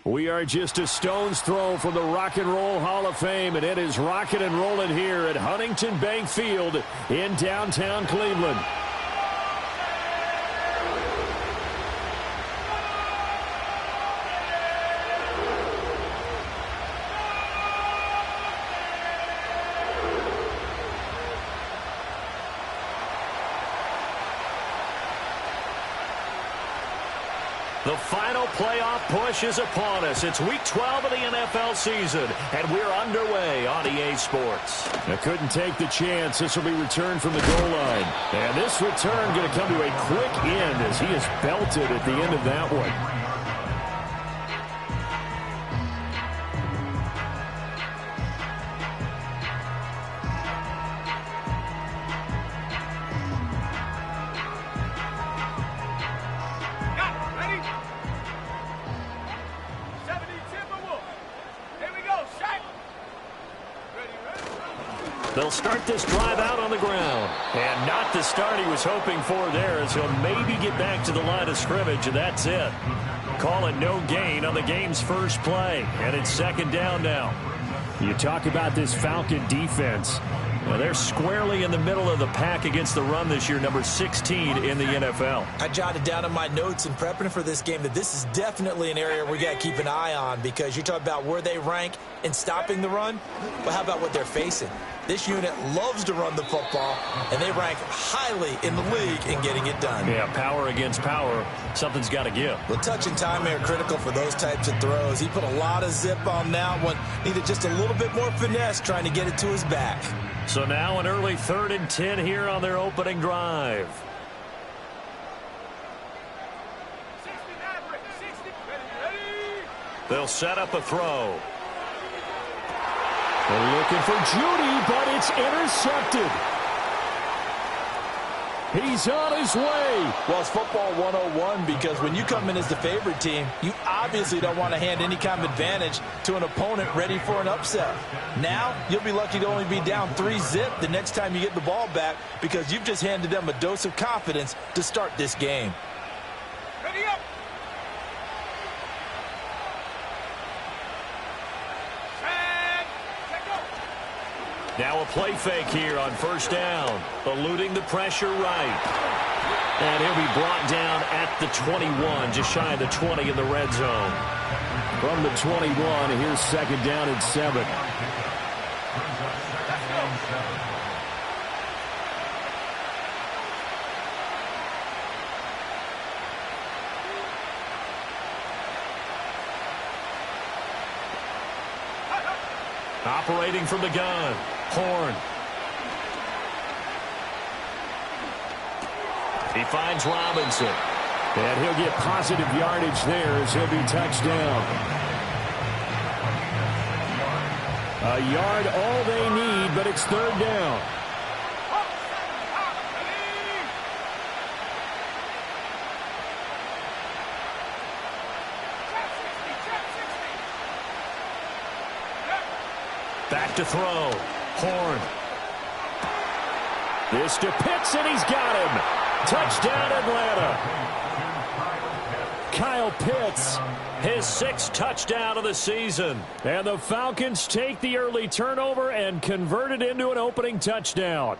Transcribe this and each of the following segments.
We are just a stone's throw from the Rock and Roll Hall of Fame, and it is rocking and rolling here at Huntington Bank Field in downtown Cleveland. The final playoff push is upon us. It's Week 12 of the NFL season, and we're underway on EA Sports. I couldn't take the chance. This will be returned from the goal line. And this return going to come to a quick end as he is belted at the end of that one. They'll start this drive out on the ground. And not the start he was hoping for there, as he'll maybe get back to the line of scrimmage, and that's it. Call it no gain on the game's first play. And it's second down now. You talk about this Falcon defense. Well, they're squarely in the middle of the pack against the run this year, number 16 in the NFL. I jotted down in my notes in prepping for this game that this is definitely an area we got to keep an eye on, because you talk about where they rank in stopping the run. Well, how about what they're facing? This unit loves to run the football, and they rank highly in the league in getting it done. Yeah, power against power. Something's got to give. The touch and timing are critical for those types of throws. He put a lot of zip on that one. Needed just a little bit more finesse trying to get it to his back. So now an early 3rd and 10 here on their opening drive. They'll set up a throw. They're looking for Judy, but it's intercepted. He's on his way. Well, it's football 101, because when you come in as the favorite team, you obviously don't want to hand any kind of advantage to an opponent ready for an upset. Now, you'll be lucky to only be down 3-zip the next time you get the ball back, because you've just handed them a dose of confidence to start this game. Ready up. Now a play fake here on first down. Eluding the pressure right. And he'll be brought down at the 21, just shy of the 20 in the red zone. From the 21, here's second down and 7. Operating from the gun. Horn. He finds Robinson. And he'll get positive yardage there as he'll be touched down. A yard all they need, but it's 3rd down. Back to throw. Horn. This to Pitts, and he's got him. Touchdown, Atlanta. Kyle Pitts, his 6th touchdown of the season. And the Falcons take the early turnover and convert it into an opening touchdown.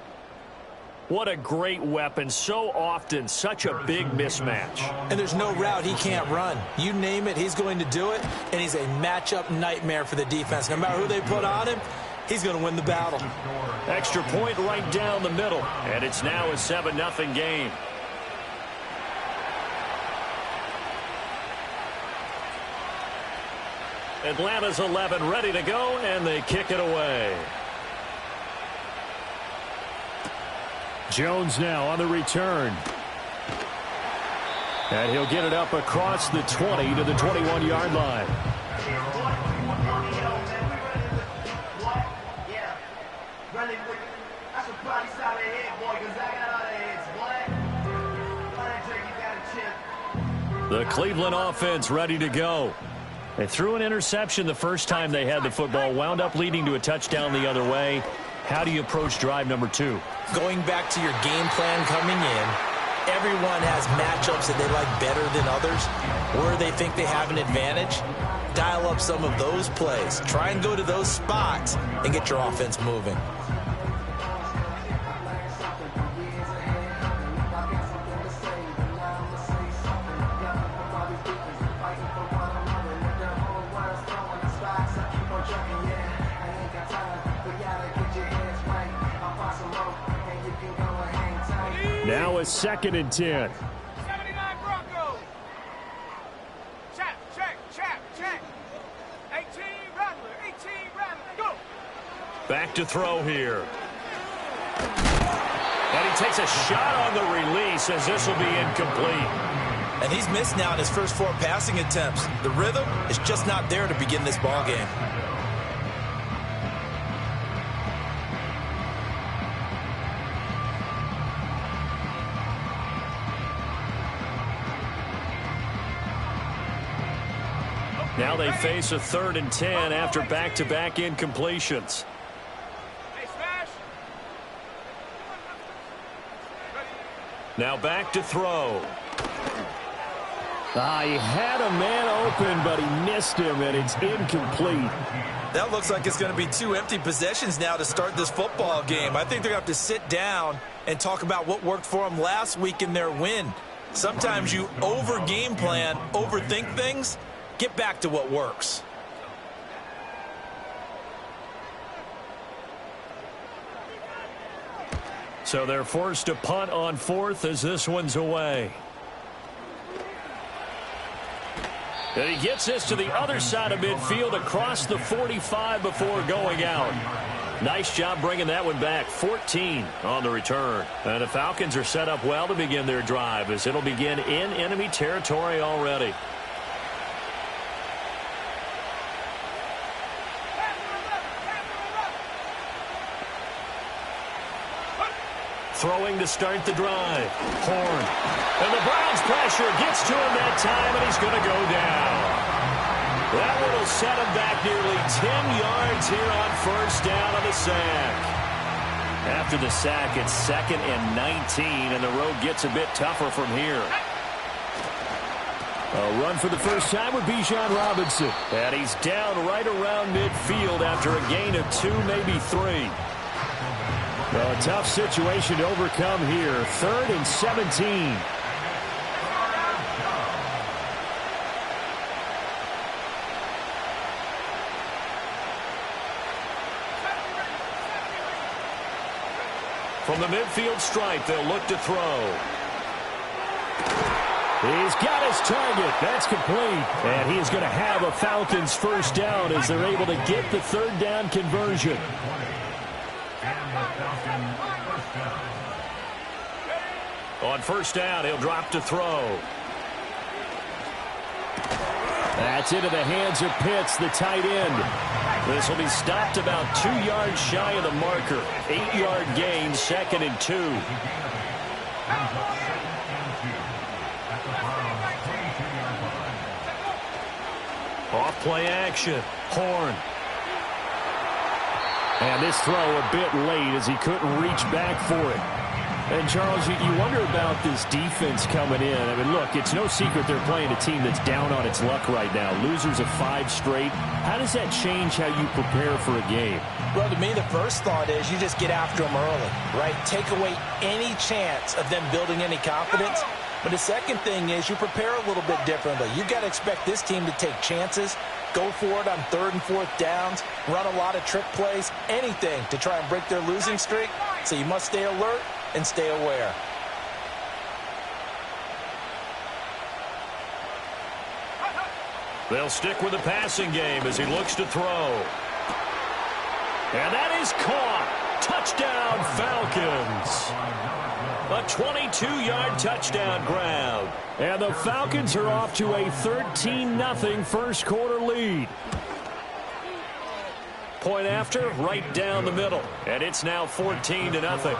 What a great weapon. So often, such a big mismatch. And there's no route he can't run. You name it, he's going to do it. And he's a matchup nightmare for the defense. No matter who they put on him, he's going to win the battle. Extra point right down the middle. And it's now a 7-0 game. Atlanta's 11 ready to go, and they kick it away. Jones now on the return. And he'll get it up across the 20 to the 21-yard line. The Cleveland offense ready to go. They threw an interception the first time they had the football, wound up leading to a touchdown the other way. How do you approach drive number 2? Going back to your game plan coming in, everyone has matchups that they like better than others, where they think they have an advantage. dial up some of those plays. Try and go to those spots and get your offense moving. Now a 2nd and 10. 79 Broncos. Check. 18 Rattler. Go. Back to throw here. And he takes a shot on the release as this will be incomplete. And he's missed now in his first 4 passing attempts. The rhythm is just not there to begin this ball game. Now they face a 3rd and 10 after back-to-back incompletions. Hey, smash. Now back to throw. He had a man open, but he missed him, and it's incomplete. That looks like it's going to be 2 empty possessions now to start this football game. I think they're going to have to sit down and talk about what worked for them last week in their win. Sometimes you over-game plan, overthink things. Get back to what works. So they're forced to punt on 4th as this one's away. And he gets this to the other side of midfield across the 45 before going out. Nice job bringing that one back. 14 on the return. And the Falcons are set up well to begin their drive as it'll begin in enemy territory already. Throwing to start the drive. Horn. And the Browns pressure gets to him that time, and he's going to go down. That one will set him back nearly 10 yards here on 1st down on the sack. After the sack, it's 2nd and 19, and the road gets a bit tougher from here. A run for the first time with Bijan Robinson. And he's down right around midfield after a gain of 2, maybe 3. A tough situation to overcome here. 3rd and 17. From the midfield stripe, they'll look to throw. He's got his target. That's complete. And he is going to have a Falcons 1st down as they're able to get the 3rd down conversion. On 1st down, he'll drop to throw. That's into the hands of Pitts, the tight end. This will be stopped about 2 yards shy of the marker. 8-yard gain, 2nd and 2. Off play action. Horn. And this throw a bit late as he couldn't reach back for it. And, Charles, you wonder about this defense coming in. I mean, look, it's no secret they're playing a team that's down on its luck right now. Losers of 5 straight. How does that change how you prepare for a game? Well, to me, the first thought is you just get after them early, right? Take away any chance of them building any confidence. But the second thing is you prepare a little bit differently. You've got to expect this team to take chances, go for it on 3rd and 4th downs, run a lot of trick plays, anything to try and break their losing streak. So you must stay alert and stay aware. They'll stick with the passing game as he looks to throw. And that is caught. Touchdown, Falcons. A 22-yard touchdown grab. And the Falcons are off to a 13-0 first quarter lead. Point after, right down the middle. And it's now 14-0.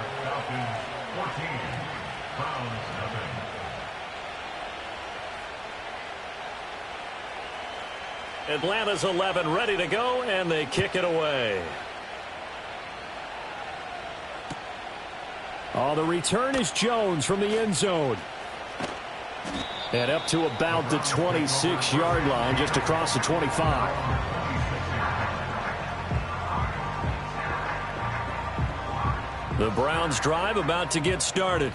Atlanta's 11 ready to go, and they kick it away. Oh, the return is Jones from the end zone. And up to about the 26-yard line, just across the 25. The Browns drive about to get started.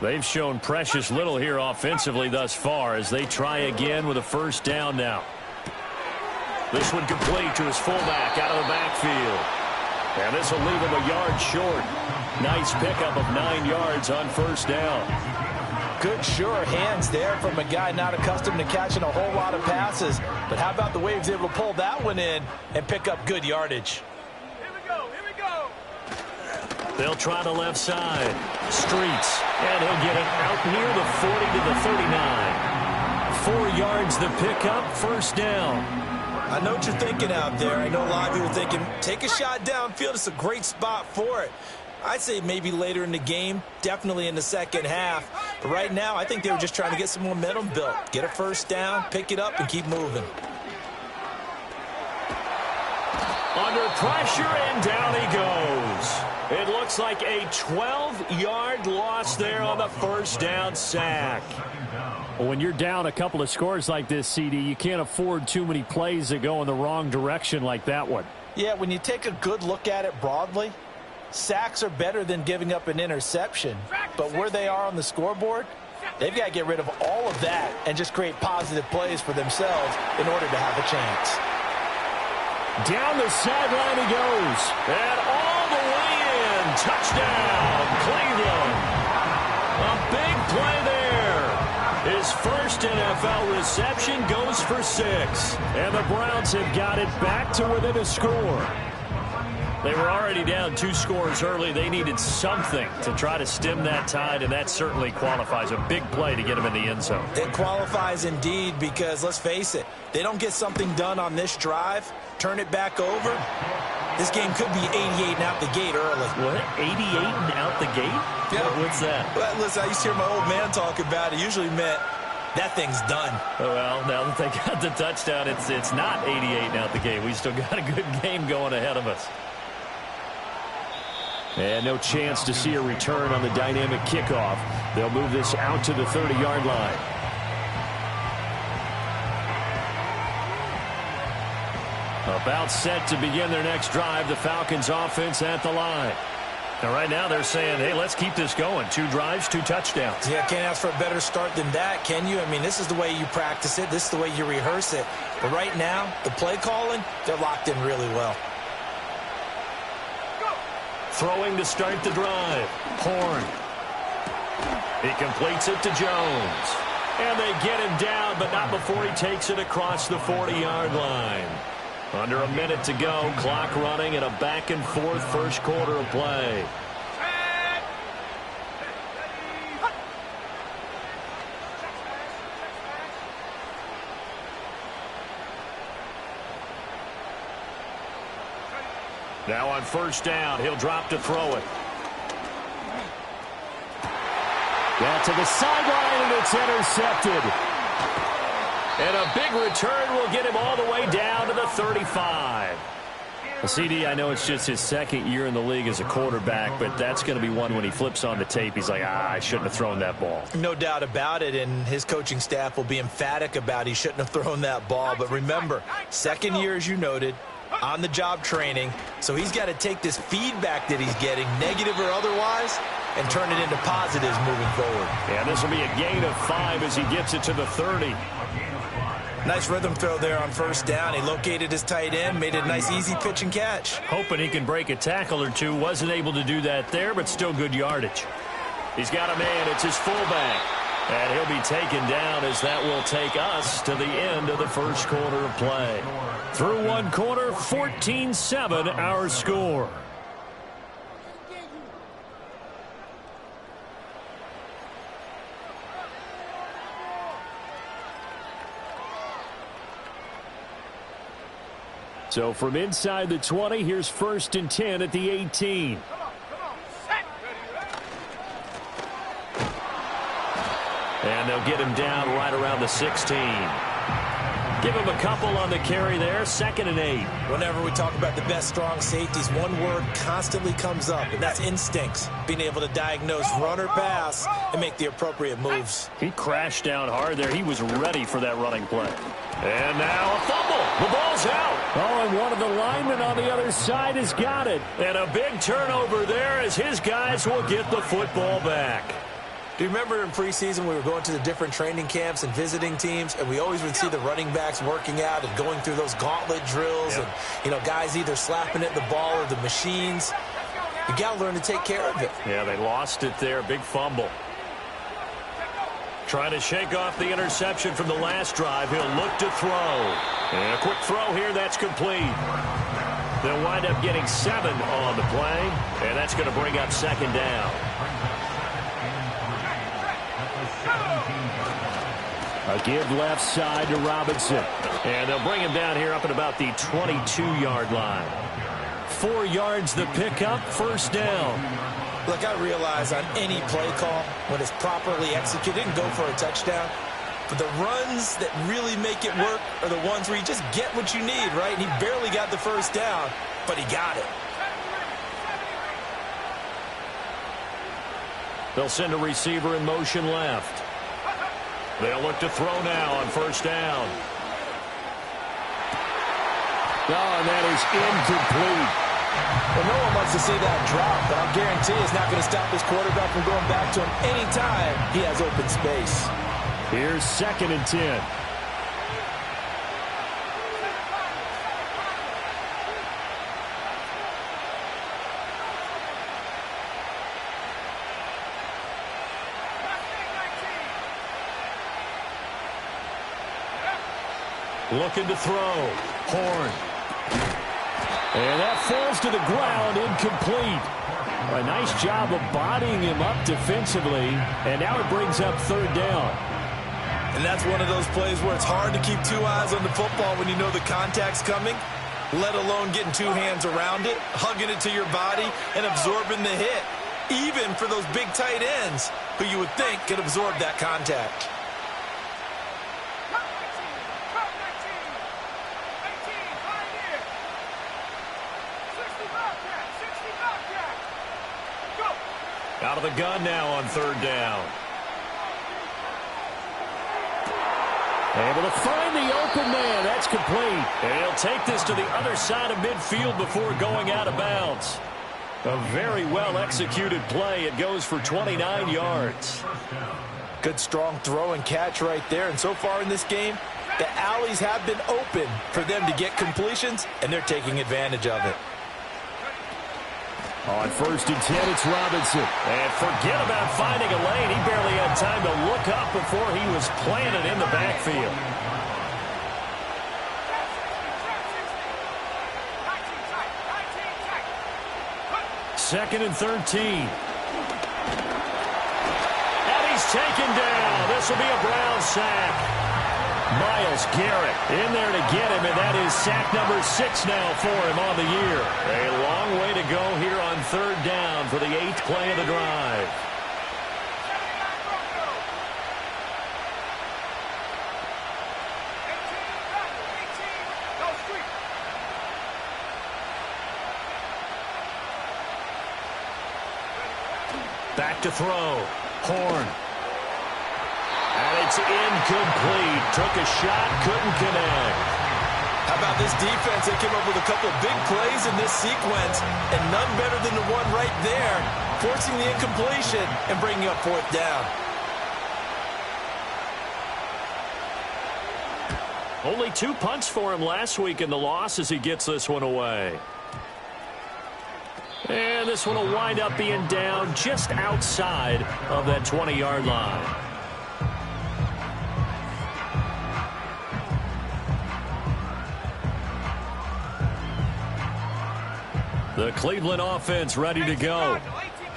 They've shown precious little here offensively thus far as they try again with a first down now. This one complete to his fullback out of the backfield. And this will leave him a yard short. Nice pickup of 9 yards on first down. Good sure hands there from a guy not accustomed to catching a whole lot of passes. But how about the way he was able to pull that one in and pick up good yardage? Here we go. Here we go. They'll try the left side. Streets. And he'll get it out near the 40 to the 39. 4 yards the pickup, first down. I know what you're thinking out there. I know a lot of you are thinking, take a shot downfield. It's a great spot for it. I'd say maybe later in the game, definitely in the second half. But right now, I think they were just trying to get some momentum built. Get a first down, pick it up, and keep moving. Under pressure, and down he goes. It looks like a 12-yard loss there on the first down sack. Well, when you're down a couple of scores like this, CD, you can't afford too many plays that go in the wrong direction like that one. Yeah, when you take a good look at it broadly, sacks are better than giving up an interception. But where they are on the scoreboard, they've got to get rid of all of that and just create positive plays for themselves in order to have a chance. Down the sideline he goes. And all the way in. Touchdown, Cleveland. A big play there. His first NFL reception goes for 6. And the Browns have got it back to within a score. They were already down 2 scores early. They needed something to try to stem that tide, and that certainly qualifies. A big play to get them in the end zone. It qualifies indeed because, let's face it, they don't get something done on this drive, turn it back over, this game could be 88 and out the gate early. What? 88 and out the gate? Yeah. What's that? Well, listen, I used to hear my old man talk about it. It usually meant that thing's done. Well, now that they got the touchdown, it's not 88 and out the gate. We still got a good game going ahead of us. And no chance to see a return on the dynamic kickoff. They'll move this out to the 30-yard line. About set to begin their next drive, the Falcons offense at the line. And right now they're saying, hey, let's keep this going. 2 drives, 2 touchdowns. Yeah, can't ask for a better start than that, can you? I mean, this is the way you practice it. This is the way you rehearse it. But right now, the play calling, they're locked in really well. Throwing to start the drive. Horn. He completes it to Jones. And they get him down, but not before he takes it across the 40-yard line. Under a minute to go. Clock running and a back-and-forth first quarter of play. Now on first down, he'll drop to throw it. Down to the sideline, and it's intercepted. And a big return will get him all the way down to the 35. Well, CD, I know it's just his second year in the league as a quarterback, but that's going to be one when he flips on the tape. He's like, I shouldn't have thrown that ball. No doubt about it, and his coaching staff will be emphatic about he shouldn't have thrown that ball. But remember, second year, as you noted, on-the-job training, so he's got to take this feedback that he's getting, negative or otherwise, and turn it into positives moving forward. Yeah, this will be a gain of 5 as he gets it to the 30. Nice rhythm throw there on first down. He located his tight end, made it a nice easy pitch and catch. Hoping he can break a tackle or two. Wasn't able to do that there, but still good yardage. He's got a man. It's his fullback. And he'll be taken down as that will take us to the end of the first quarter of play. Through one quarter, 14-7 our score. So from inside the 20, here's 1st and 10 at the 18. And they'll get him down right around the 16. Give him a couple on the carry there, 2nd and 8. Whenever we talk about the best strong safeties, one word constantly comes up, and that's instincts. Being able to diagnose run or pass and make the appropriate moves. He crashed down hard there. He was ready for that running play. And now a fumble. The ball's out. Oh, and one of the linemen on the other side has got it. And a big turnover there as his guys will get the football back. Do you remember in preseason we were going to the different training camps and visiting teams, and we always would see the running backs working out and going through those gauntlet drills, and, you know, guys either slapping at the ball or the machines. You got to learn to take care of it. Yeah, they lost it there. Big fumble. Trying to shake off the interception from the last drive. He'll look to throw. And a quick throw here. That's complete. They'll wind up getting 7 on the play, and that's going to bring up 2nd down. A give left side to Robinson. And they'll bring him down here up at about the 22-yard line. 4 yards the pickup, 1st down. Look, I realize on any play call, when it's properly executed, it can go for a touchdown. But the runs that really make it work are the ones where you just get what you need, right? And he barely got the 1st down, but he got it. They'll send a receiver in motion left. They'll look to throw now on 1st down. Oh, and that is incomplete. Well, no one wants to see that drop, but I guarantee it's not going to stop his quarterback from going back to him anytime he has open space. Here's 2nd and 10. Looking to throw. Horn. And that falls to the ground, incomplete. A nice job of bodying him up defensively, and now it brings up 3rd down. And that's one of those plays where it's hard to keep 2 eyes on the football when you know the contact's coming, let alone getting 2 hands around it, hugging it to your body, and absorbing the hit, even for those big tight ends who you would think could absorb that contact. Out of the gun now on 3rd down. Able to find the open man. That's complete. And he'll take this to the other side of midfield before going out of bounds. A very well-executed play. It goes for 29 yards. Good, strong throw and catch right there. And so far in this game, the alleys have been open for them to get completions, and they're taking advantage of it. On 1st and 10, it's Robinson. And forget about finding a lane. He barely had time to look up before he was planted in the backfield. Second and 13. And he's taken down. This will be a Brown sack. Myles Garrett in there to get him, and that is sack number 6 now for him on the year. A long way to go here on 3rd down for the 8th play of the drive. Back to throw. Horn. And it's incomplete. Took a shot, couldn't connect. How about this defense? They came up with a couple of big plays in this sequence, and none better than the one right there, forcing the incompletion and bringing up 4th down. Only 2 punts for him last week in the loss as he gets this one away. And this one will wind up being down just outside of that 20-yard line. The Cleveland offense ready to go.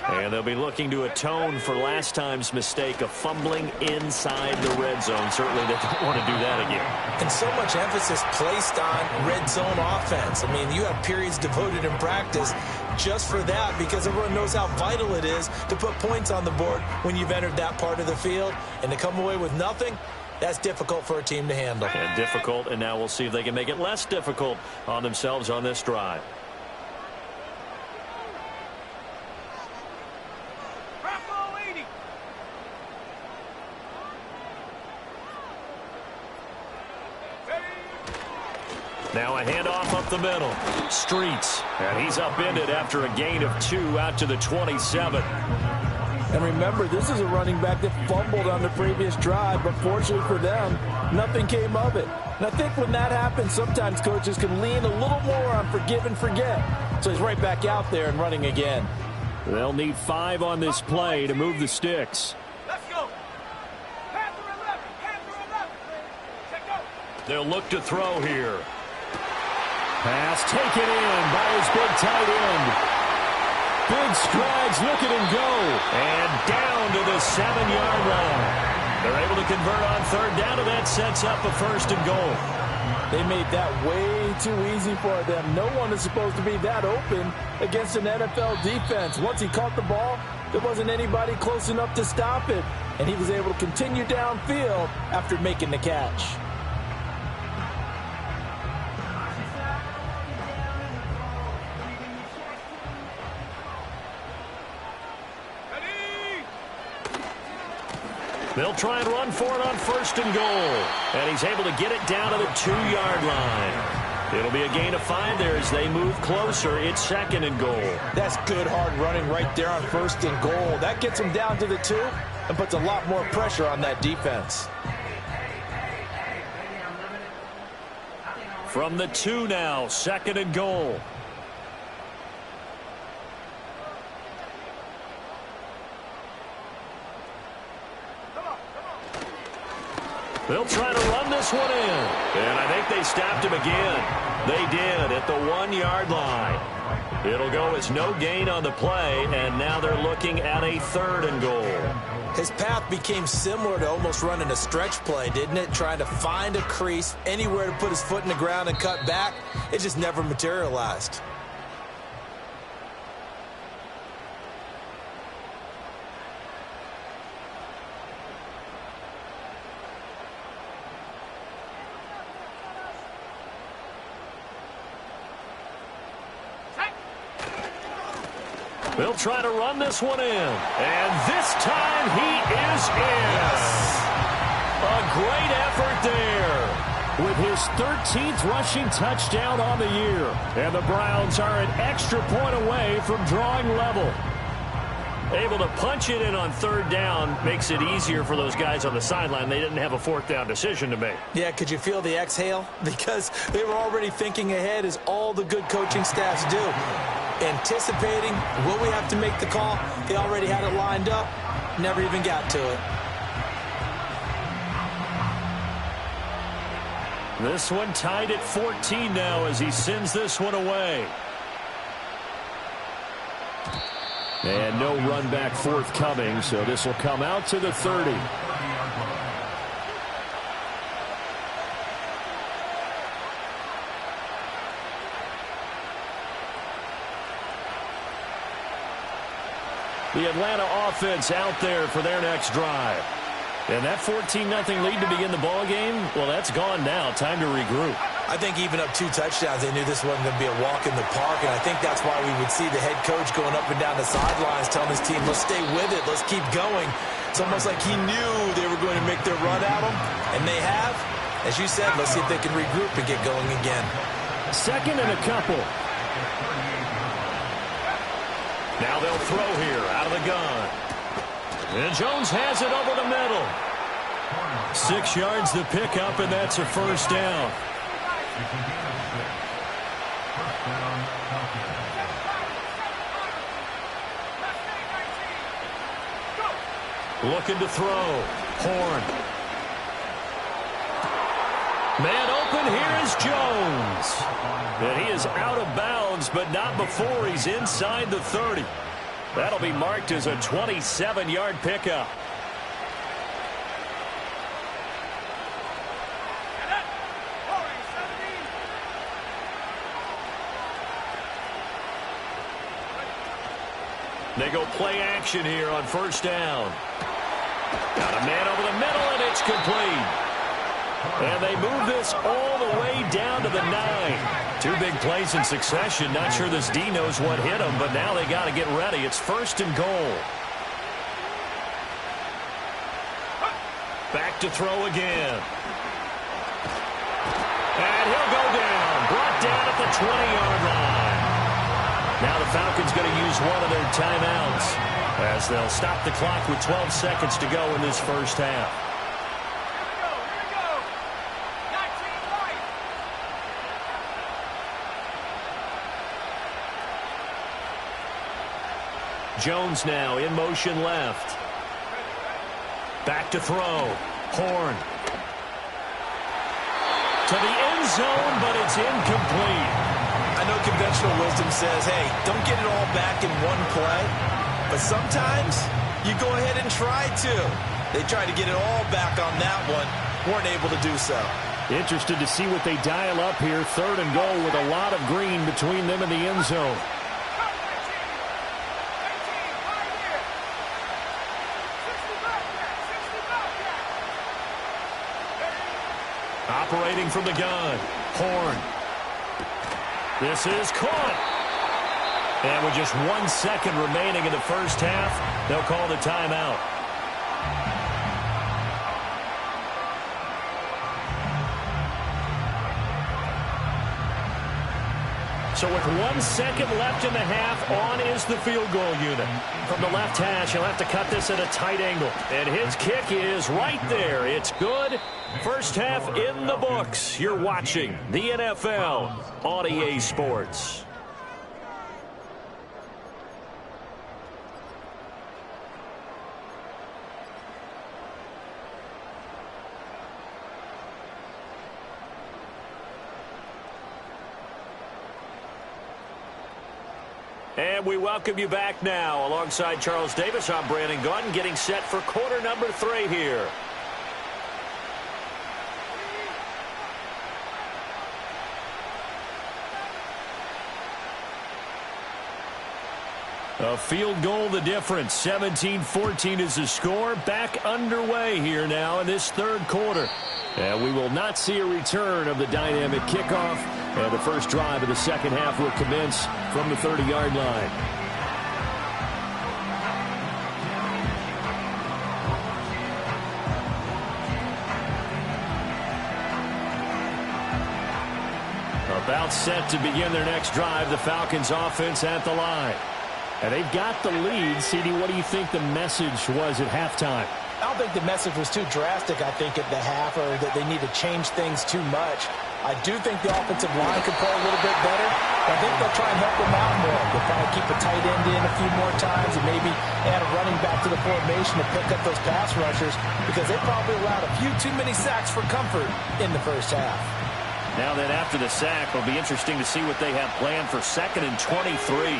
And they'll be looking to atone for last time's mistake of fumbling inside the red zone. Certainly they don't want to do that again. And so much emphasis placed on red zone offense. I mean, you have periods devoted in practice just for that because everyone knows how vital it is to put points on the board when you've entered that part of the field. And to come away with nothing, That's difficult for a team to handle. And difficult, and now we'll see if they can make it less difficult on themselves on this drive. Now a handoff up the middle. Streets. And he's upended after a gain of 2 out to the 27. And remember, this is a running back that fumbled on the previous drive, but fortunately for them, nothing came of it. And I think when that happens, sometimes coaches can lean a little more on forgive and forget. So he's right back out there and running again. They'll need 5 on this play to move the sticks. Let's go. Panther 11. Panther 11. Check out. They'll look to throw here. Pass taken in by his big tight end. Big strides, look at him go. And down to the 7-yard line. They're able to convert on third down, and that sets up a 1st and goal. They made that way too easy for them. No one is supposed to be that open against an NFL defense. Once he caught the ball, there wasn't anybody close enough to stop it. And he was able to continue downfield after making the catch. They'll try and run for it on 1st and goal. And he's able to get it down to the 2-yard line. It'll be a gain of 5 there as they move closer. It's 2nd and goal. That's good hard running right there on 1st and goal. That gets them down to the 2 and puts a lot more pressure on that defense. From the 2 now, 2nd and goal. They'll try to run this one in. And I think they stopped him again. They did at the 1-yard line. It'll go as no gain on the play, and now they're looking at a 3rd and goal. His path became similar to almost running a stretch play, didn't it? Trying to find a crease, anywhere to put his foot in the ground and cut back. It just never materialized. They'll try to run this one in. And this time he is in. Yes. A great effort there with his 13th rushing touchdown on the year. And the Browns are an extra point away from drawing level. Able to punch it in on 3rd down makes it easier for those guys on the sideline. They didn't have a 4th down decision to make. Yeah, could you feel the exhale? Because they were already thinking ahead, as all the good coaching staffs do. Anticipating, will we have to make the call? They already had it lined up, never even got to it. This one tied at 14 now as he sends this one away. And no run back forthcoming, so this will come out to the 30. The Atlanta offense out there for their next drive. And that 14-0 lead to begin the ball game, well, that's gone now. Time to regroup. I think even up 2 touchdowns, they knew this wasn't going to be a walk in the park, and I think that's why we would see the head coach going up and down the sidelines telling his team, let's stay with it, let's keep going. It's almost like he knew they were going to make their run at him, and they have. As you said, let's see if they can regroup and get going again. 2nd and a couple. Now they'll throw here out of the gun. And Jones has it over the middle. 6 yards to pick up, and that's a 1st down. Looking to throw. Horn. Man open, here is Jones. And he is out of bounds, but not before he's inside the 30. That'll be marked as a 27-yard pickup. They go play action here on 1st down. Got a man over the middle, and it's complete. And they move this all the way down to the 9. Two big plays in succession. Not sure this D knows what hit him, but now they got to get ready. It's 1st and goal. Back to throw again. And he'll go down. Brought down at the 20-yard line. Now the Falcons going to use one of their timeouts as they'll stop the clock with 12 seconds to go in this first half. Jones now in motion left. Back to throw. Horn. To the end zone, but it's incomplete. I know conventional wisdom says, hey, don't get it all back in one play. But sometimes you go ahead and try to. They tried to get it all back on that one. Weren't able to do so. Interested to see what they dial up here. 3rd and goal with a lot of green between them and the end zone. Operating from the gun. Horn. This is caught. And with just 1 second remaining in the first half, they'll call the timeout. So with 1 second left in the half, on is the field goal unit. From the left hash, he'll have to cut this at a tight angle. And his kick is right there. It's good. First half in the books. You're watching the NFL on EA Sports. And we welcome you back now. Alongside Charles Davis, I'm Brandon Gaudin, getting set for quarter number 3 here. A field goal the difference. 17-14 is the score. Back underway here now in this 3rd quarter. And we will not see a return of the dynamic kickoff. And the first drive of the second half will commence from the 30-yard line. About set to begin their next drive. The Falcons offense at the line. And they've got the lead. CD, what do you think the message was at halftime? I don't think the message was too drastic, I think, at the half, or that they need to change things too much. I do think the offensive line could play a little bit better. I think they'll try and help them out more. They'll probably keep a tight end in a few more times and maybe add a running back to the formation to pick up those pass rushers, because they probably allowed a few too many sacks for comfort in the first half. Now then, after the sack, it'll be interesting to see what they have planned for 2nd and 23.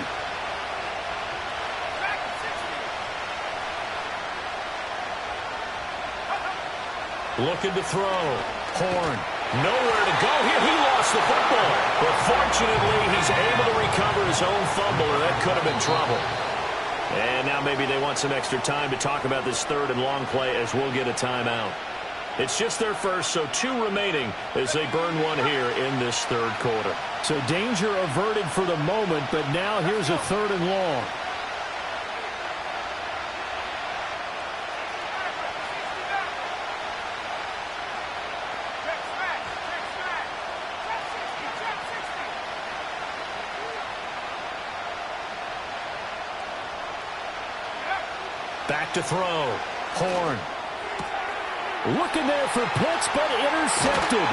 Looking to throw. Horn. Nowhere to go here. He lost the football. But fortunately, he's able to recover his own fumble, or that could have been trouble. And now maybe they want some extra time to talk about this 3rd and long play, as we'll get a timeout. It's just their first, so 2 remaining as they burn one here in this 3rd quarter. So danger averted for the moment, but now here's a 3rd and long. Back to throw. Horn. Looking there for Pitts, but intercepted.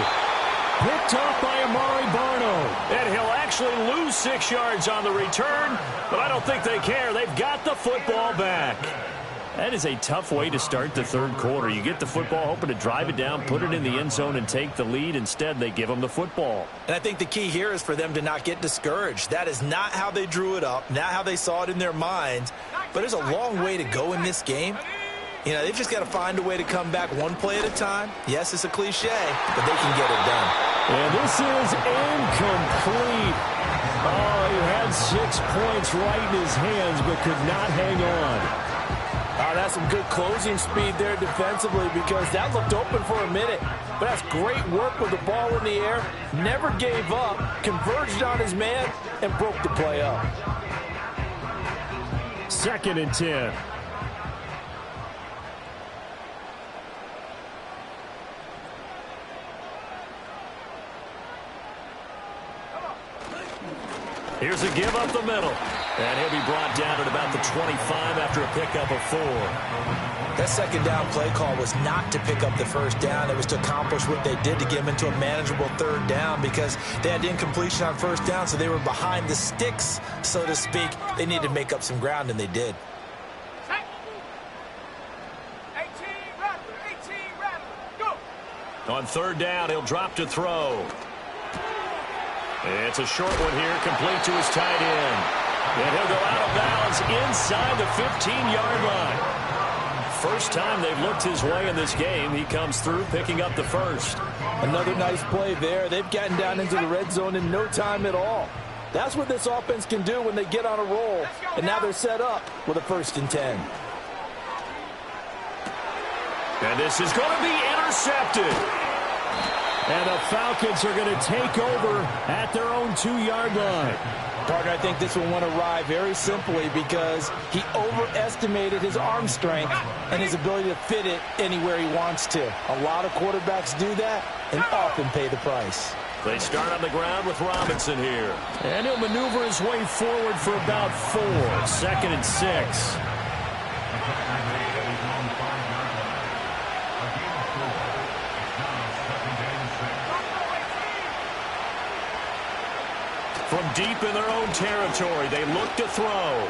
Picked off by Amari Barno. And he'll actually lose 6 yards on the return, but I don't think they care. They've got the football back. That is a tough way to start the 3rd quarter. You get the football, hoping to drive it down, put it in the end zone, and take the lead. Instead, they give them the football. And I think the key here is for them to not get discouraged. That is not how they drew it up, not how they saw it in their minds. But there's a long way to go in this game. You know, they've just got to find a way to come back one play at a time. Yes, it's a cliche, but they can get it done. And this is incomplete. Oh, he had 6 points right in his hands, but could not hang on. Oh, that's some good closing speed there defensively because that looked open for a minute. But that's great work with the ball in the air. Never gave up, converged on his man, and broke the play up. 2nd and 10. Here's a give up the middle. And he'll be brought down at about the 25 after a pickup of 4. That second down play call was not to pick up the first down. It was to accomplish what they did to get them into a manageable 3rd down because they had incompletion on 1st down, so they were behind the sticks, so to speak. They needed to make up some ground, and they did. 18 Rattler, go! On 3rd down, he'll drop to throw. It's a short one here, complete to his tight end. And he'll go out of bounds inside the 15-yard line. First time they've looked his way in this game. He comes through, picking up the first. Another nice play there. They've gotten down into the red zone in no time at all. That's what this offense can do when they get on a roll. And now they're set up with a 1st and 10. And this is going to be intercepted. And the Falcons are going to take over at their own 2-yard line. Partner, I think this will want to ride very simply because he overestimated his arm strength and his ability to fit it anywhere he wants to. A lot of quarterbacks do that and often pay the price. They start on the ground with Robinson here. And he'll maneuver his way forward for about 4. 2nd and 6. From deep in their own territory, they look to throw.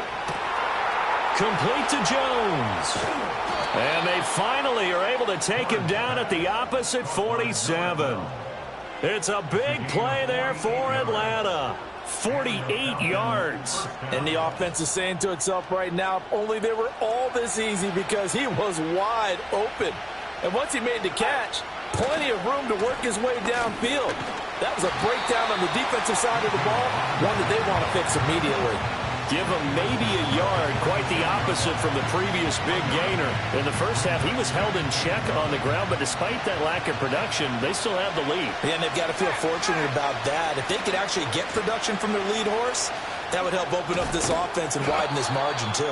Complete to Jones. And they finally are able to take him down at the opposite 47. It's a big play there for Atlanta. 48 yards. And the offense is saying to itself right now, if only they were all this easy because he was wide open. And once he made the catch, plenty of room to work his way downfield. That was a breakdown on the defensive side of the ball, one that they want to fix immediately. Give him maybe a yard, quite the opposite from the previous big gainer. In the first half, he was held in check on the ground, but despite that lack of production, they still have the lead. Yeah, and they've got to feel fortunate about that. If they could actually get production from their lead horse, that would help open up this offense and widen this margin too.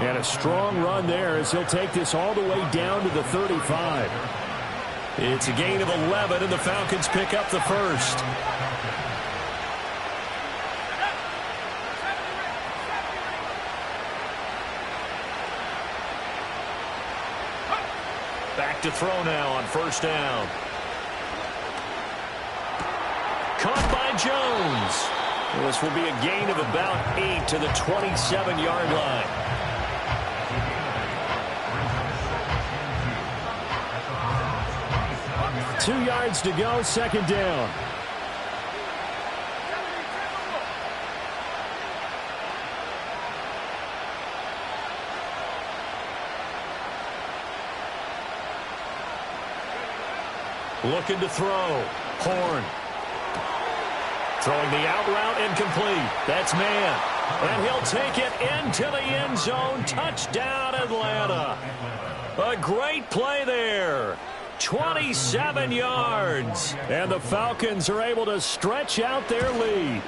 And a strong run there as he'll take this all the way down to the 35. It's a gain of 11, and the Falcons pick up the first. Back to throw now on 1st down. Caught by Jones. This will be a gain of about 8 to the 27-yard line. Two yards to go, 2nd down. Looking to throw. Horn. Throwing the out route incomplete. That's man. And he'll take it into the end zone. Touchdown, Atlanta. A great play there. 27 yards. And the Falcons are able to stretch out their lead.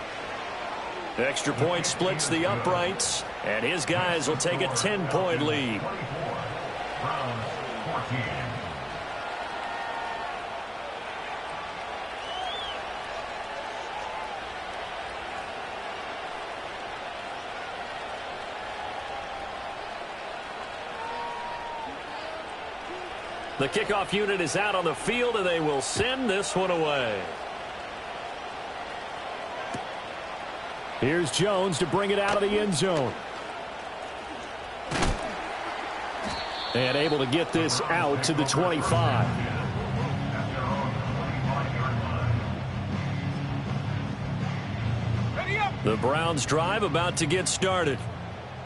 Extra point splits the uprights. And his guys will take a 10-point lead. The kickoff unit is out on the field, and they will send this one away. Here's Jones to bring it out of the end zone. And able to get this out to the 25. The Browns drive about to get started.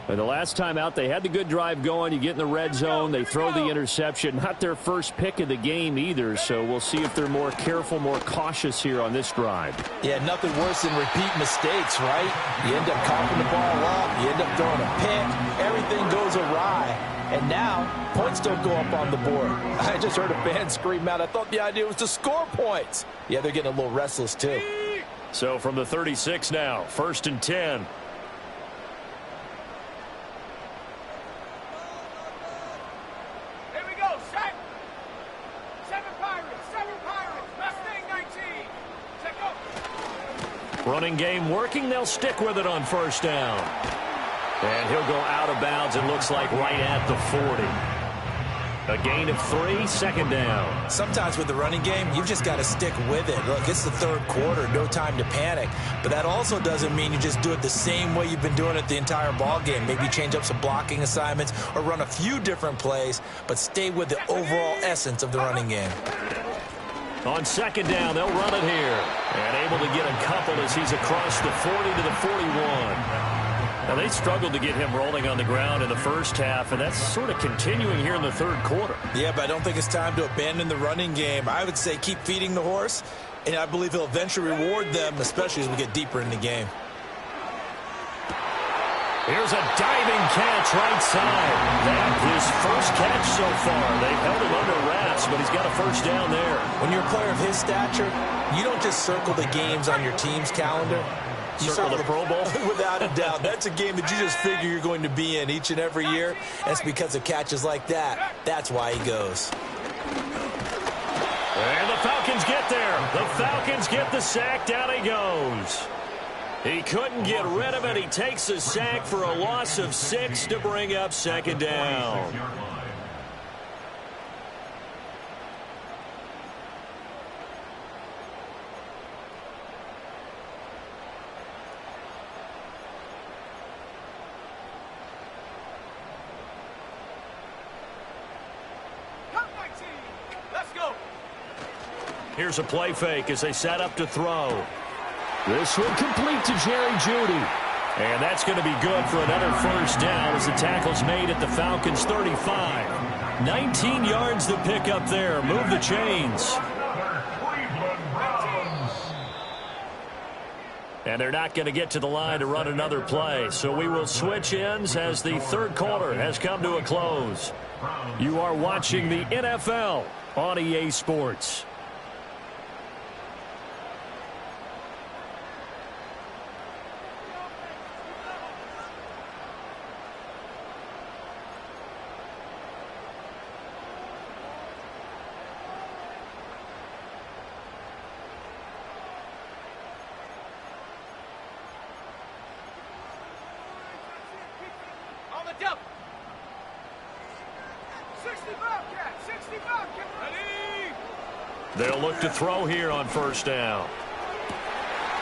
And the last time out, they had the good drive going. You get in the red zone. They throw the interception. Not their first pick of the game either, so we'll see if they're more careful, more cautious here on this drive. Yeah, nothing worse than repeat mistakes, right? You end up coughing the ball up. You end up throwing a pick. Everything goes awry. And now, points don't go up on the board. I just heard a fan scream out. I thought the idea was to score points. Yeah, they're getting a little restless, too. So from the 36 now, 1st and 10. Here we go, set. 7 Pirates, Mustang 19. Check up. Running game working. They'll stick with it on 1st down. And he'll go out of bounds, it looks like, right at the 40. A gain of 3, 2nd down. Sometimes with the running game, you've just got to stick with it. Look, it's the 3rd quarter, no time to panic. But that also doesn't mean you just do it the same way you've been doing it the entire ball game. Maybe change up some blocking assignments or run a few different plays, but stay with the overall essence of the running game. On 2nd down, they'll run it here. And able to get a couple as he's across the 40 to the 41. Now, they struggled to get him rolling on the ground in the first half, and that's sort of continuing here in the 3rd quarter. Yeah, but I don't think it's time to abandon the running game. I would say keep feeding the horse, and I believe he'll eventually reward them, especially as we get deeper in the game. Here's a diving catch right side. That's his first catch so far. They've held him under wraps, but he's got a 1st down there. When you're a player of his stature, you don't just circle the games on your team's calendar. You circle the Pro Bowl? Without a doubt. That's a game that you just figure you're going to be in each and every year. And it's because of catches like that. That's why he goes. And the Falcons get there. The Falcons get the sack. Down he goes. He couldn't get rid of it. He takes a sack for a loss of 6 to bring up 2nd down. Here's a play fake as they set up to throw. This one complete to Jerry Jeudy. And that's going to be good for another 1st down as the tackle's made at the Falcons' 35. 19 yards to pick up there. Move the chains. And they're not going to get to the line to run another play. So we will switch ends as the 3rd quarter has come to a close. You are watching the NFL on EA Sports. They'll look to throw here on 1st down.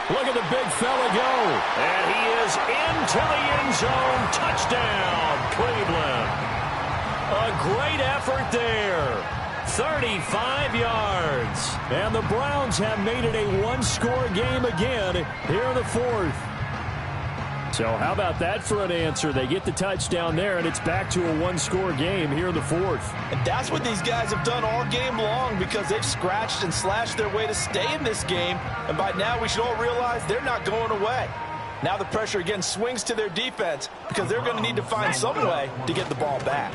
Look at the big fella go. And he is into the end zone. Touchdown, Cleveland. A great effort there. 35 yards. And the Browns have made it a 1-score game again here in the 4th. So how about that for an answer? They get the touchdown there, and it's back to a 1-score game here in the 4th. And that's what these guys have done all game long because they've scratched and slashed their way to stay in this game. And by now, we should all realize they're not going away. Now the pressure again swings to their defense because they're going to need to find some way to get the ball back.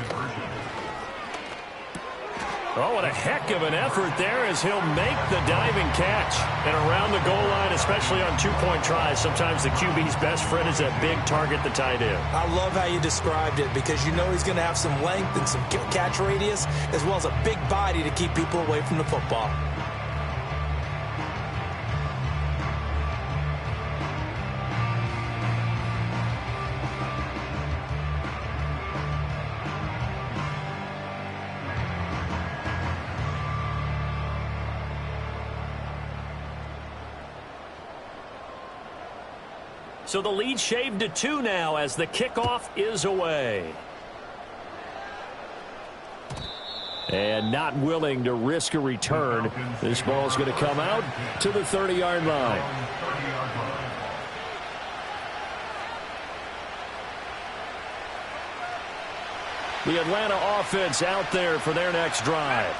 Oh, what a heck of an effort there as he'll make the diving catch. And around the goal line, especially on 2-point tries, sometimes the QB's best friend is that big target, the tight end. I love how you described it because you know he's going to have some length and some catch radius as well as a big body to keep people away from the football. So the lead shaved to 2 now as the kickoff is away. And not willing to risk a return. This ball's going to come out to the 30-yard line. The Atlanta offense out there for their next drive.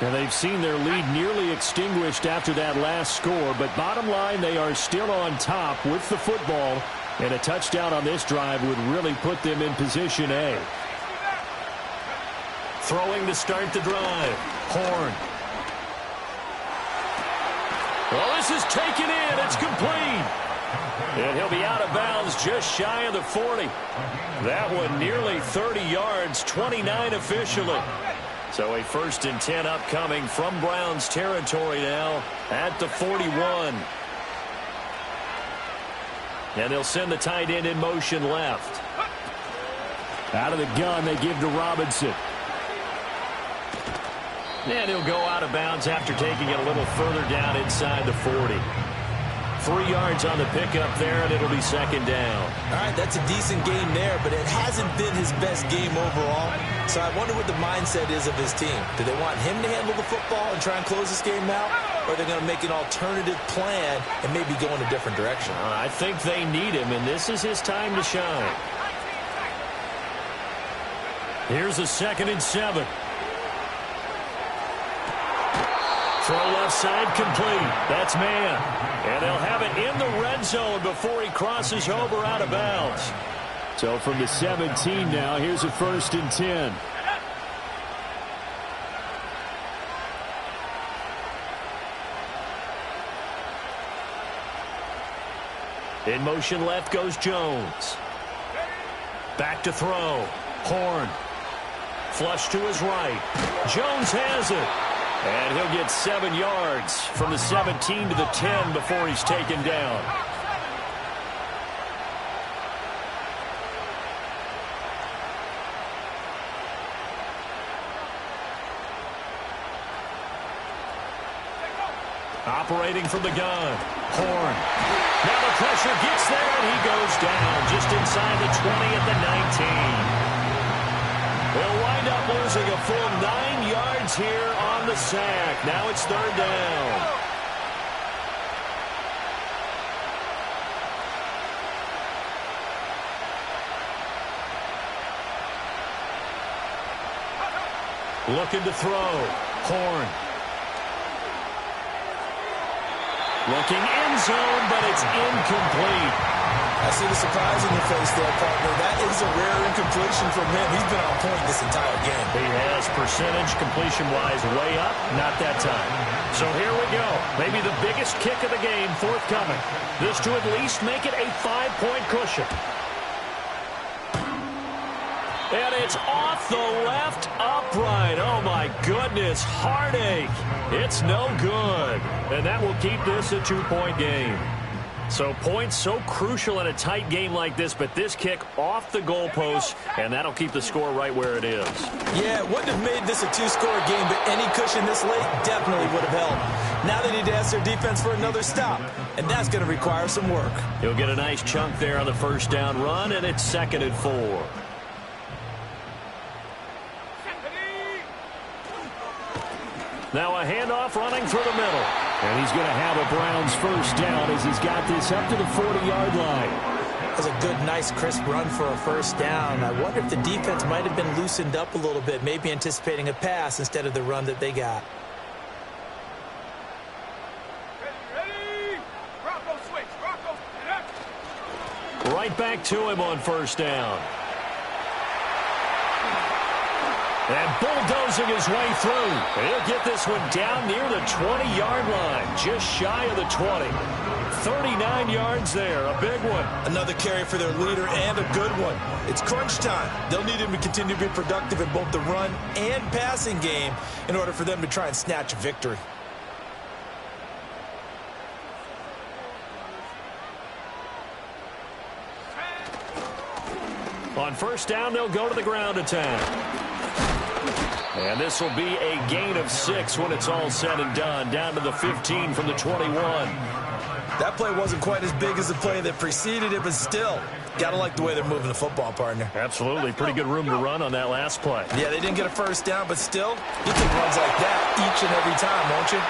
And they've seen their lead nearly extinguished after that last score. But bottom line, they are still on top with the football. And a touchdown on this drive would really put them in position A. Throwing to start the drive. Horn. Well, this is taken in. It's complete. And he'll be out of bounds just shy of the 40. That one nearly 30 yards, 29 officially. So a 1st and 10 upcoming from Browns territory now at the 41. And they'll send the tight end in motion left. Out of the gun, they give to Robinson. And he'll go out of bounds after taking it a little further down inside the 40. 3 yards on the pickup there, and it'll be 2nd down. All right, that's a decent game there, but it hasn't been his best game overall. So I wonder what the mindset is of his team. Do they want him to handle the football and try and close this game out? Or are they going to make an alternative plan and maybe go in a different direction? I think they need him, and this is his time to shine. Here's a 2nd and 7. Throw left side complete. That's man. And they'll have it in the red zone before he crosses over out of bounds. So from the 17 now, here's a 1st and 10. In motion left goes Jones. Back to throw. Horn. Flush to his right. Jones has it. And he'll get 7 yards from the 17 to the 10 before he's taken down. Operating from the gun. Horn. Now the pressure gets there, and he goes down just inside the 20 at the 19. They'll wind up losing a full 9 yards here on the sack. Now it's 3rd down. Looking to throw. Horn. Looking end zone, but it's incomplete. I see the surprise in your face there, partner. That is a rare incompletion from him. He's been on point this entire game. He has percentage completion-wise way up. Not that time. So here we go. Maybe the biggest kick of the game forthcoming. This to at least make it a 5-point cushion. And it's off the left upright. Oh, my goodness. Heartache. It's no good. And that will keep this a 2-point game. So points so crucial in a tight game like this, but this kick off the goalpost, and that'll keep the score right where it is. Yeah, it wouldn't have made this a 2-score game, but any cushion this late definitely would have helped. Now they need to ask their defense for another stop, and that's going to require some work. He'll get a nice chunk there on the 1st down run, and it's 2nd and 4. Now a handoff running through the middle. And he's going to have a Browns 1st down as he's got this up to the 40-yard line. That's a good, nice, crisp run for a 1st down. I wonder if the defense might have been loosened up a little bit, maybe anticipating a pass instead of the run that they got. Ready? Bronco switch. Bronco. Right back to him on 1st down. And bulldozing his way through. And he'll get this one down near the 20-yard line, just shy of the 20. 39 yards there, a big one. Another carry for their leader and a good one. It's crunch time. They'll need him to continue to be productive in both the run and passing game in order for them to try and snatch a victory. On 1st down, they'll go to the ground attack. And this will be a gain of 6 when it's all said and done, down to the 15 from the 21. That play wasn't quite as big as the play that preceded it, but still, got to like the way they're moving the football, partner. Absolutely. Pretty good room to run on that last play. Yeah, they didn't get a 1st down, but still, you take runs like that each and every time, won't you?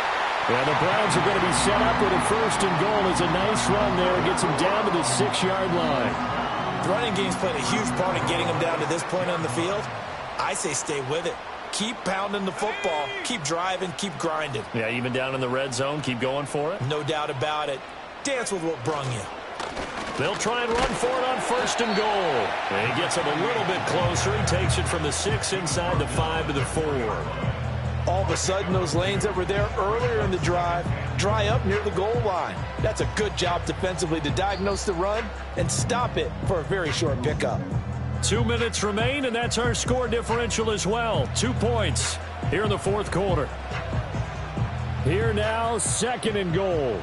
Yeah, the Browns are going to be set up with a 1st and goal. It's a nice run there. Gets them down to the 6-yard line. The running game's played a huge part in getting them down to this point on the field. I say stay with it. Keep pounding the football. Keep driving. Keep grinding. Yeah, even down in the red zone, keep going for it. No doubt about it. Dance with what brung you. They'll try and run for it on 1st and goal. And he gets him a little bit closer. He takes it from the 6 inside the 5 to the 4. All of a sudden, those lanes that were there earlier in the drive dry up near the goal line. That's a good job defensively to diagnose the run and stop it for a very short pickup. 2 minutes remain, and that's our score differential as well. 2 points here in the 4th quarter. Here now, 2nd and goal.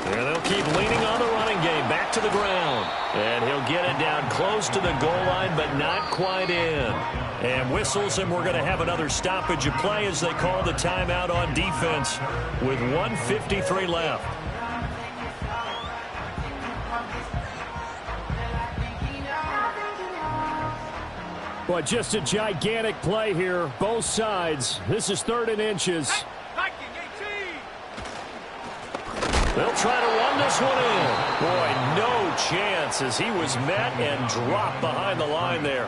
And they'll keep leaning on the running game. Back to the ground. And he'll get it down close to the goal line, but not quite in. And whistles, and we're going to have another stoppage of play as they call the timeout on defense with 1:53 left. Well, just a gigantic play here, both sides. This is 3rd and inches. They'll try to run this one in. Boy, no chance as he was met and dropped behind the line there.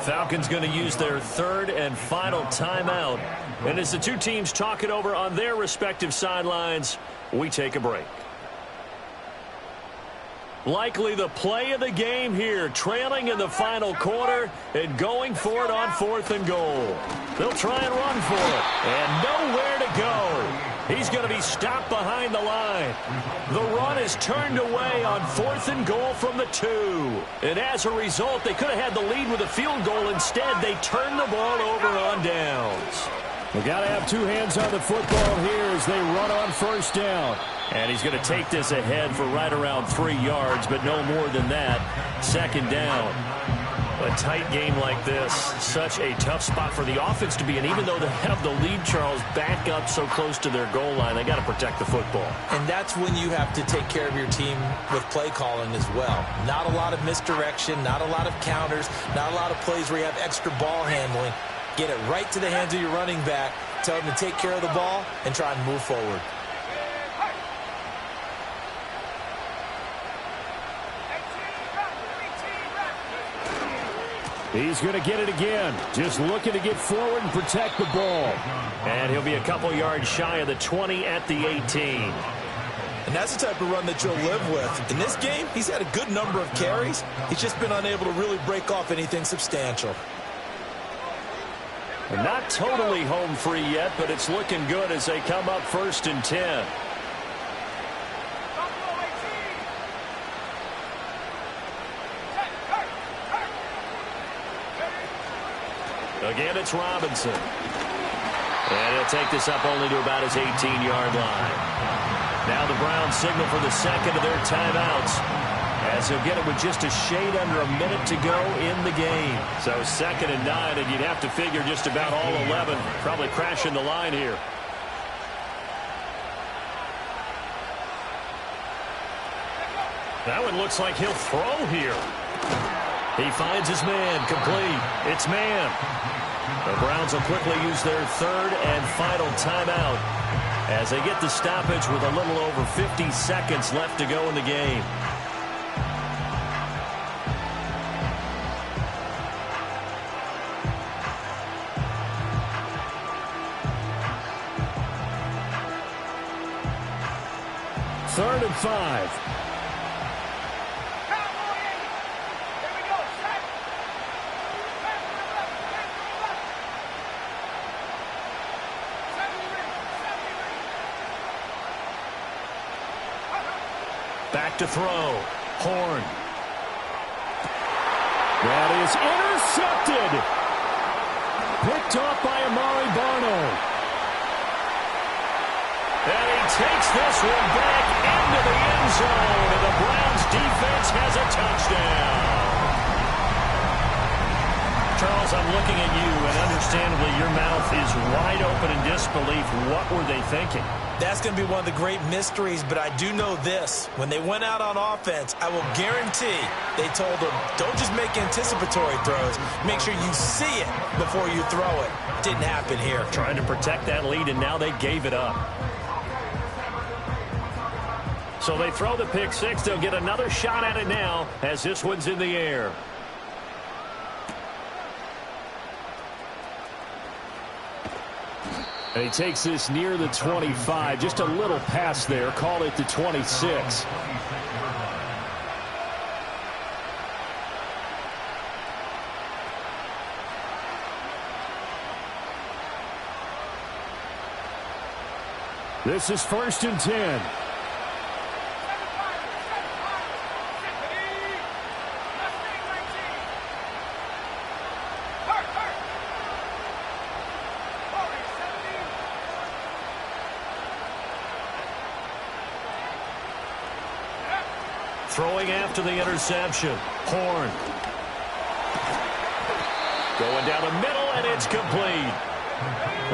Falcons going to use their 3rd and final timeout. And as the two teams talk it over on their respective sidelines, we take a break. Likely the play of the game here, trailing in the final quarter and going for it on 4th and goal. They'll try and run for it, and nowhere to go. He's going to be stopped behind the line. The run is turned away on 4th and goal from the 2. And as a result, they could have had the lead with a field goal. Instead, they turned the ball over on downs. We've got to have 2 hands on the football here as they run on 1st down. And he's going to take this ahead for right around 3 yards, but no more than that. 2nd down. A tight game like this, such a tough spot for the offense to be in. Even though they have the lead, Charles, back up so close to their goal line, they got to protect the football. And that's when you have to take care of your team with play calling as well. Not a lot of misdirection, not a lot of counters, not a lot of plays where you have extra ball handling. Get it right to the hands of your running back, tell him to take care of the ball, and try and move forward. He's going to get it again. Just looking to get forward and protect the ball. And he'll be a couple yards shy of the 20 at the 18. And that's the type of run that you'll live with. In this game, he's had a good number of carries. He's just been unable to really break off anything substantial. Not totally home free yet, but it's looking good as they come up 1st and 10. Again, it's Robinson. And he'll take this up only to about his 18-yard line. Now the Browns signal for the 2nd of their timeouts, as he'll get it with just a shade under a minute to go in the game. So 2nd and 9, and you'd have to figure just about all 11 probably crashing the line here. That one looks like he'll throw here. He finds his man, complete. It's man. The Browns will quickly use their 3rd and final timeout as they get the stoppage with a little over 50 seconds left to go in the game. Third and 5. Back to throw. Horn. That is intercepted. Picked off by Amari Barno. And he takes this one back into the end zone, and the Browns defense has a touchdown. Charles, I'm looking at you, and understandably your mouth is wide open in disbelief. What were they thinking? That's going to be one of the great mysteries, but I do know this. When they went out on offense, I will guarantee they told them, don't just make anticipatory throws. Make sure you see it before you throw it. Didn't happen here. Trying to protect that lead, and now they gave it up. So they throw the pick six. They'll get another shot at it now as this one's in the air. And he takes this near the 25. Just a little pass there. Call it the 26. This is 1st and 10. Throwing after the interception. Horn. Going down the middle, and it's complete.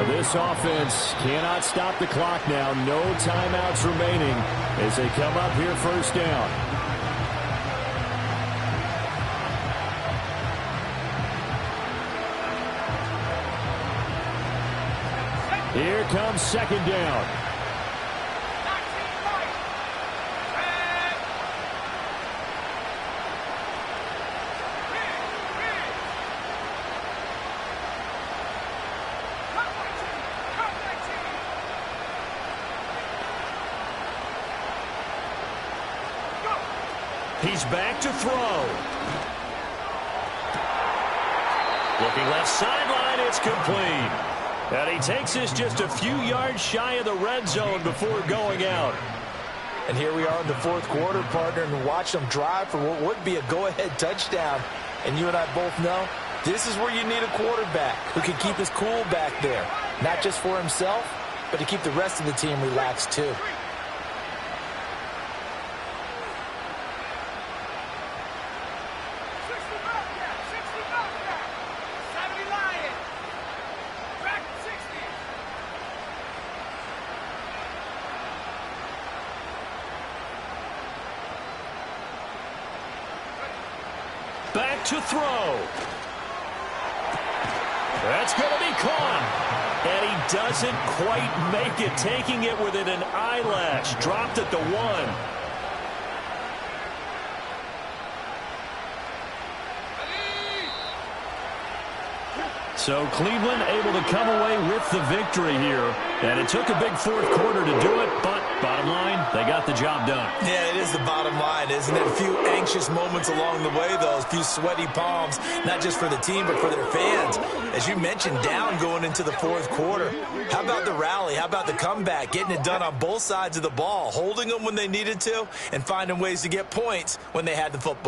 This offense cannot stop the clock now. No timeouts remaining as they come up here 1st down. Here comes 2nd down. He's back to throw. Looking left sideline, it's complete. And he takes this just a few yards shy of the red zone before going out. And here we are in the 4th quarter, partner, and watch them drive for what would be a go-ahead touchdown. And you and I both know this is where you need a quarterback who can keep his cool back there. Not just for himself, but to keep the rest of the team relaxed too. Back to throw. That's going to be caught. And he doesn't quite make it, taking it within an eyelash. Dropped at the 1. So Cleveland able to come away with the victory here. And it took a big 4th quarter to do it, but bottom line, they got the job done. Yeah, it is the bottom line, isn't it? A few anxious moments along the way, though. A few sweaty palms, not just for the team, but for their fans. As you mentioned, down going into the 4th quarter. How about the rally? How about the comeback? Getting it done on both sides of the ball, holding them when they needed to, and finding ways to get points when they had the football.